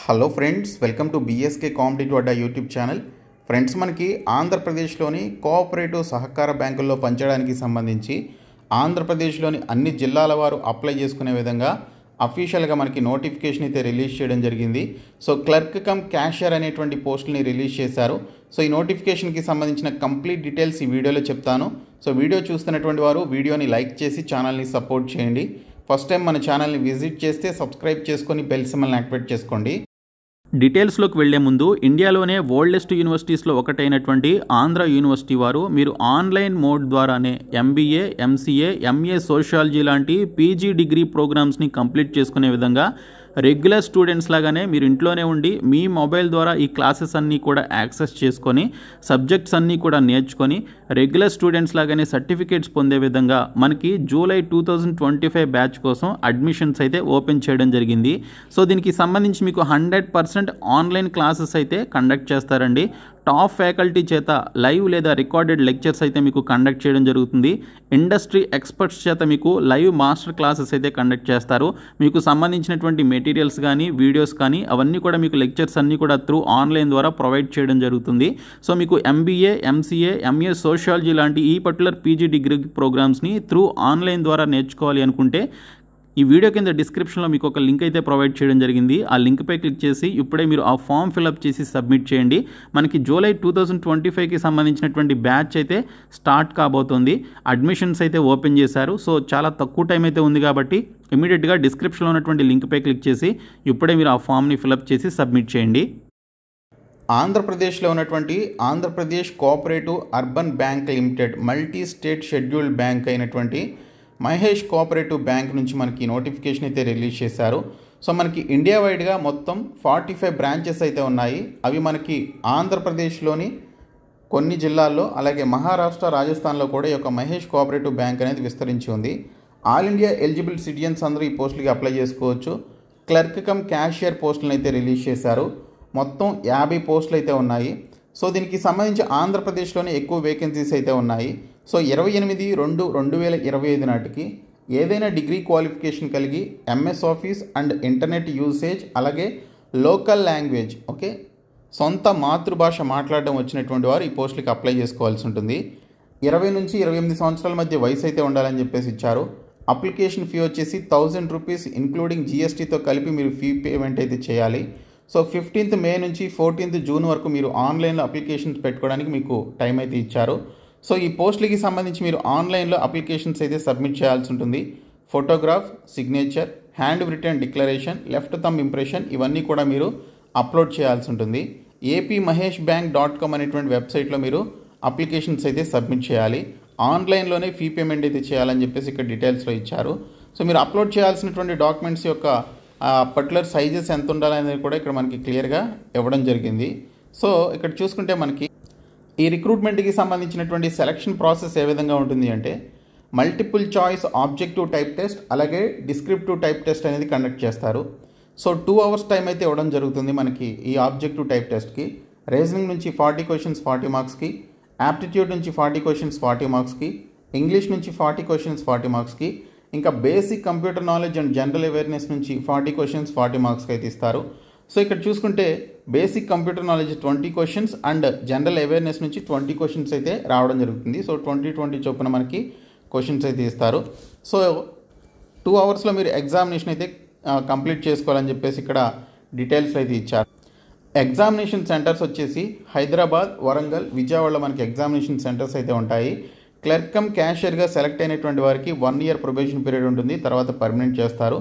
Hello friends, welcome to BSK competitive Adda YouTube channel. Friends, మనకి ఆంధ్రప్రదేశ్లోని cooperative సహకార బ్యాంకుల్లో పనిచేయడానికి సంబంధించి ఆంధ్రప్రదేశ్లోని అన్ని జిల్లాల వారు అప్లై చేసుకునే విధంగా అఫీషియల్గా మనకి నోటిఫికేషన్ అయితే రిలీజ్ చేయడం జరిగింది. సో క్లర్క్ కమ్ క్యాషియర్ అనేటువంటి పోస్టుల్ని రిలీజ్ చేశారు. సో ఈ నోటిఫికేషన్కి సంబంధించిన కంప్లీట్ డీటెయిల్స్ ఈ వీడియోలో చెప్తాను. సో వీడియో చూస్తున్నటువంటి వారు వీడియోని లైక్ చేసి ఛానల్ని సపోర్ట్ చేయండి. ఫస్ట్ టైం మన ఛానల్ని విజిట్ చేస్తే సబ్స్క్రైబ్ చేసుకొని బెల్ సింబల్ని యాక్టివేట్ చేసుకోండి. డీటెయిల్స్లోకి వెళ్లే ముందు ఇండియాలోనే ఓల్డెస్ట్ యూనివర్సిటీస్లో ఒకటైనటువంటి ఆంధ్ర యూనివర్సిటీ వారు మీరు ఆన్లైన్ మోడ్ ద్వారానే ఎంబీఏ, ఎంసీఏ, ఎంఏ సోషియాలజీ లాంటి పీజీ డిగ్రీ ప్రోగ్రామ్స్ని కంప్లీట్ చేసుకునే విధంగా రెగ్యులర్ స్టూడెంట్స్ లాగానే మీరు ఇంట్లోనే ఉండి మీ మొబైల్ ద్వారా ఈ క్లాసెస్ అన్నీ కూడా యాక్సెస్ చేసుకొని సబ్జెక్ట్స్ అన్నీ కూడా నేర్చుకొని రెగ్యులర్ స్టూడెంట్స్ లాగానే సర్టిఫికేట్స్ పొందే విధంగా మనకి జూలై 2025 బ్యాచ్ కోసం అడ్మిషన్స్ అయితే ఓపెన్ చేయడం జరిగింది. సో దీనికి సంబంధించి మీకు 100% ఆన్లైన్ క్లాసెస్ అయితే కండక్ట్ చేస్తారండి. టాప్ ఫ్యాకల్టీ చేత లైవ్ లేదా రికార్డెడ్ లెక్చర్స్ అయితే మీకు కండక్ట్ చేయడం జరుగుతుంది. ఇండస్ట్రీ ఎక్స్పర్ట్స్ చేత మీకు లైవ్ మాస్టర్ క్లాసెస్ అయితే కండక్ట్ చేస్తారు. మీకు సంబంధించినటువంటి మెటీరియల్స్ కానీ వీడియోస్ కానీ అవన్నీ కూడా మీకు లెక్చర్స్ అన్నీ కూడా త్రూ ఆన్లైన్ ద్వారా ప్రొవైడ్ చేయడం జరుగుతుంది. సో మీకు ఎంబీఏ, ఎంసీఏ, ఎంఏ సోషియాలజీ లాంటి ఈ పర్టికులర్ పీజీ డిగ్రీ ప్రోగ్రామ్స్ని త్రూ ఆన్లైన్ ద్వారా నేర్చుకోవాలి అనుకుంటే ఈ వీడియో కింద డిస్క్రిప్షన్లో మీకు ఒక లింక్ అయితే ప్రొవైడ్ చేయడం జరిగింది. ఆ లింక్పై క్లిక్ చేసి ఇప్పుడే మీరు ఆ ఫామ్ ఫిల్అప్ చేసి సబ్మిట్ చేయండి. మనకి జూలై 2025కి సంబంధించినటువంటి బ్యాచ్ అయితే స్టార్ట్ కాబోతోంది. అడ్మిషన్స్ అయితే ఓపెన్ చేశారు. సో చాలా తక్కువ టైం అయితే ఉంది కాబట్టి ఇమీడియట్గా డిస్క్రిప్షన్లో ఉన్నటువంటి లింక్పై క్లిక్ చేసి ఇప్పుడే మీరు ఆ ఫామ్ని ఫిల్అప్ చేసి సబ్మిట్ చేయండి. ఆంధ్రప్రదేశ్లో ఉన్నటువంటి Andhra Pradesh cooperative urban bank limited multi state scheduled bank అయినటువంటి మహేష్ కోఆపరేటివ్ బ్యాంక్ నుంచి మనకి నోటిఫికేషన్ అయితే రిలీజ్ చేశారు. సో మనకి ఇండియా వైడ్గా మొత్తం 45 బ్రాంచెస్ అయితే ఉన్నాయి. అవి మనకి ఆంధ్రప్రదేశ్లోని కొన్ని జిల్లాల్లో అలాగే మహారాష్ట్ర, రాజస్థాన్లో కూడా ఈ యొక్క మహేష్ కోఆపరేటివ్ బ్యాంక్ అనేది విస్తరించి ఉంది. ఆల్ ఇండియా ఎలిజిబుల్ సిటిజన్స్ అందరూ ఈ పోస్టులకి అప్లై చేసుకోవచ్చు. క్లర్క్ కమ్ క్యాషియర్ పోస్టులను అయితే రిలీజ్ చేశారు. మొత్తం 50 పోస్టులు అయితే ఉన్నాయి. సో దీనికి సంబంధించి ఆంధ్రప్రదేశ్లోనే ఎక్కువ వేకెన్సీస్ అయితే ఉన్నాయి. సో 28/2/2025 నాటికి ఏదైనా డిగ్రీ క్వాలిఫికేషన్ కలిగి MS office and internet usage అలాగే లోకల్ లాంగ్వేజ్ సొంత మాతృభాష మాట్లాడడం వచ్చినటువంటి వారు ఈ పోస్టులకి అప్లై చేసుకోవాల్సి ఉంటుంది. 20 నుంచి 28 సంవత్సరాల మధ్య వయసు అయితే ఉండాలని చెప్పేసి ఇచ్చారు. అప్లికేషన్ ఫీ వచ్చేసి 1000 రూపీస్ ఇంక్లూడింగ్ జీఎస్టీతో కలిపి మీరు ఫీ పేమెంట్ అయితే చేయాలి. సో 15th మే నుంచి 14th జూన్ వరకు మీరు ఆన్లైన్లో అప్లికేషన్స్ పెట్టుకోవడానికి మీకు టైం అయితే ఇచ్చారు. సో ఈ పోస్టులకి సంబంధించి మీరు ఆన్లైన్లో అప్లికేషన్స్ అయితే సబ్మిట్ చేయాల్సి ఉంటుంది. Photograph, signature, hand written declaration, left thumb impression ఇవన్నీ కూడా మీరు అప్లోడ్ చేయాల్సి ఉంటుంది. apmaheshbank.com అనేటువంటి వెబ్సైట్లో మీరు అప్లికేషన్స్ అయితే సబ్మిట్ చేయాలి. ఆన్లైన్లోనే ఫీ పేమెంట్ అయితే చేయాలని చెప్పేసి ఇక్కడ డీటెయిల్స్లో ఇచ్చారు. సో మీరు అప్లోడ్ చేయాల్సినటువంటి డాక్యుమెంట్స్ యొక్క పర్టికులర్ సైజెస్ ఎంత ఉండాలనేది కూడా ఇక్కడ మనకి క్లియర్గా ఇవ్వడం జరిగింది. సో ఇక్కడ చూసుకుంటే మనకి ఈ రిక్రూట్మెంట్కి సంబంధించినటువంటి సెలక్షన్ ప్రాసెస్ ఏ విధంగా ఉంటుంది అంటే multiple choice objective type test అలాగే డిస్క్రిప్టివ్ టైప్ టెస్ట్ అనేది కండక్ట్ చేస్తారు. సో 2 hours టైం అయితే ఇవ్వడం జరుగుతుంది మనకి ఈ ఆబ్జెక్టివ్ టైప్ టెస్ట్కి. రీజనింగ్ నుంచి 40 క్వశ్చన్స్ 40 మార్క్స్కి, యాప్టిట్యూడ్ నుంచి 40 క్వశ్చన్స్ 40 మార్క్స్కి, ఇంగ్లీష్ నుంచి 40 క్వశ్చన్స్ 40 మార్క్స్కి, ఇంకా basic computer knowledge and general awareness నుంచి 40 క్వశ్చన్స్ 40 మార్క్స్కి అయితే ఇస్తారు. సో ఇక్కడ చూసుకుంటే basic computer knowledge 20 questions and general awareness నుంచి 20 క్వశ్చన్స్ అయితే రావడం జరుగుతుంది. సో 20 చొప్పున మనకి క్వశ్చన్స్ అయితే ఇస్తారు. సో 2 hours మీరు ఎగ్జామినేషన్ అయితే కంప్లీట్ చేసుకోవాలని చెప్పేసి ఇక్కడ డీటెయిల్స్ అయితే ఇచ్చారు. ఎగ్జామినేషన్ సెంటర్స్ వచ్చేసి హైదరాబాద్, వరంగల్, విజయవాడలో మనకి ఎగ్జామినేషన్ సెంటర్స్ అయితే ఉంటాయి. క్లర్క్ కమ్ క్యాషియర్గా సెలెక్ట్ అయినటువంటి వారికి 1 year ప్రొబేషన్ పీరియడ్ ఉంటుంది. తర్వాత పర్మనెంట్ చేస్తారు.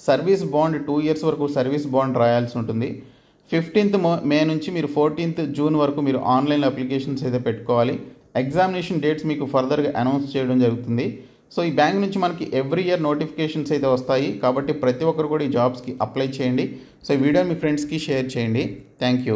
సర్వీస్ బాండ్ 2 years వరకు సర్వీస్ బాండ్ రాయాల్సి ఉంటుంది. 15th మే నుంచి మీరు 14th జూన్ వరకు మీరు ఆన్లైన్ అప్లికేషన్స్ అయితే పెట్టుకోవాలి. ఎగ్జామినేషన్ డేట్స్ మీకు ఫర్దర్గా అనౌన్స్ చేయడం జరుగుతుంది. సో ఈ బ్యాంక్ నుంచి మనకి ఎవ్రీ ఇయర్ నోటిఫికేషన్స్ అయితే వస్తాయి కాబట్టి ప్రతి ఒక్కరు కూడా ఈ జాబ్స్కి అప్లై చేయండి. సో ఈ వీడియో మీ ఫ్రెండ్స్కి షేర్ చేయండి. Thank you.